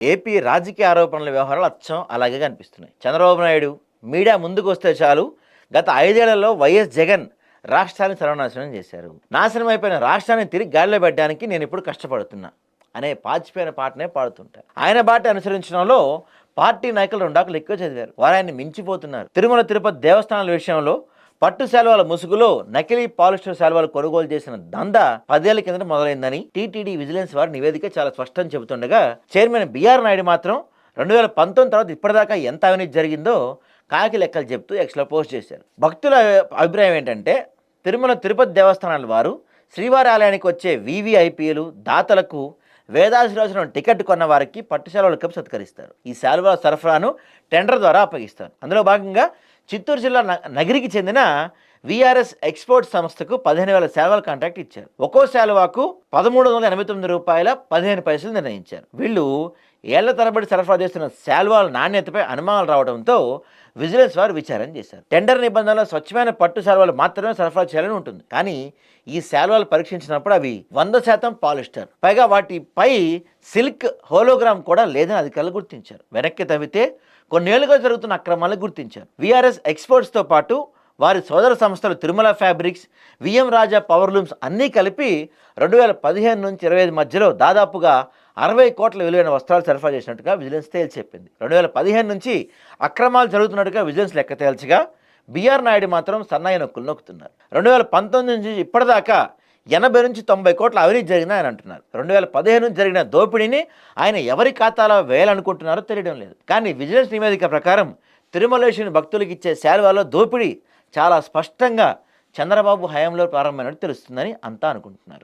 AP రాజకీయ ఆరోపణల వ్యవహారాలు అచ్చం అలాగే కనిపిస్తున్నాయి. చంద్రబాబు నాయుడు మీడియా ముందుకు వస్తే చాలు, గత 5 ఏళ్లలో వైఎస్ జగన్ రాష్ట్రాన్ని సర్వనాశనం చేశారు. నాశనం అయిపోయిన రాష్ట్రాన్ని తిరిగి గాడిలో పెట్టడానికి నేను ఇప్పుడు కష్టపడుతున్నా అనే పాచిపోయిన పాటనే పాడుతుంటారు. ఆయన బాట అనుసరించడంలో పార్టీ నాయకులు 2 ఎక్కువ చదివారు. వారు ఆయన్ని మించిపోతున్నారు. తిరుమల తిరుపతి దేవస్థానాల విషయంలో పట్టు శాలువాల ముసుగులో నకిలీ పాలిస్టర్ శాలువాలు కొనుగోలు చేసిన దందా 10 ఏళ్ల కిందట మొదలైందని టీటీడీ విజిలెన్స్ వారి నివేదిక చాలా స్పష్టం చెబుతుండగా, చైర్మన్ బిఆర్ నాయుడు మాత్రం 2019 తర్వాత ఇప్పటిదాకా ఎంత అవినీతి జరిగిందో కాకి లెక్కలు చెప్తూ ఎక్స్లో పోస్ట్ చేశారు. భక్తుల అభిప్రాయం ఏంటంటే, తిరుమల తిరుపతి దేవస్థానాల వారు శ్రీవారి ఆలయానికి వచ్చే వీవీఐపీలు దాతలకు వేదాశీర్వచనం టికెట్ కొన్న వారికి పట్టు శాలువాలు కప్పి సత్కరిస్తారు. ఈ శాలువాల సరఫరాను టెండర్ ద్వారా అప్పగిస్తారు. అందులో భాగంగా చిత్తూరు జిల్లా నగిరికి చెందిన విఆర్ఎస్ ఎక్స్పోర్ట్ సంస్థకు 15,000 శాలువాల కాంట్రాక్ట్ ఇచ్చారు. ఒక్కో శాలువాకు ₹1,389.15 నిర్ణయించారు. వీళ్ళు ఏళ్ల తరబడి సరఫరా చేస్తున్న శాలువాల నాణ్యతపై అనుమానాలు రావడంతో విజిలెన్స్ వారు విచారణ చేశారు. టెండర్ నిబంధనలో స్వచ్ఛమైన పట్టు శాలువాలు మాత్రమే సరఫరా చేయాలని ఉంటుంది. కానీ ఈ శాలువాలు పరీక్షించినప్పుడు అవి 100% పాలిస్టర్, పైగా వాటిపై సిల్క్ హోలోగ్రామ్ కూడా లేదని అధికారులు గుర్తించారు. వెనక్కి తవ్వితే కొన్నేళ్లుగా జరుగుతున్న అక్రమాలను గుర్తించారు. విఆర్ఎస్ ఎక్స్పోర్ట్స్తో పాటు వారి సోదర సంస్థలు తిరుమల ఫ్యాబ్రిక్స్, విఎం రాజా పవర్లూమ్స్ అన్నీ కలిపి 2015 నుంచి 25 మధ్యలో దాదాపుగా 60 కోట్ల విలువైన వస్త్రాలు సరఫరా చేసినట్టుగా విజిలెన్స్ తేల్చి చెప్పింది. 2015 నుంచి అక్రమాలు జరుగుతున్నట్టుగా విజిలెన్స్ లెక్క తేల్చగా, బిఆర్ నాయుడు మాత్రం సన్నాయి నొక్కులు నొక్కుతున్నారు. 2019 నుంచి ఇప్పటిదాకా 80 నుంచి 90 కోట్ల అవినీతి జరిగిందని ఆయన అంటున్నారు. 2015 నుంచి జరిగిన దోపిడీని ఆయన ఎవరి ఖాతాలో వేయాలనుకుంటున్నారో తెలియడం లేదు. కానీ విజిలెన్స్ నివేదిక ప్రకారం తిరుమలేశ్వరుని భక్తులకు ఇచ్చే శాలువాలో దోపిడీ చాలా స్పష్టంగా చంద్రబాబు హయాంలో ప్రారంభమైనట్టు తెలుస్తుందని అంతా అనుకుంటున్నారు.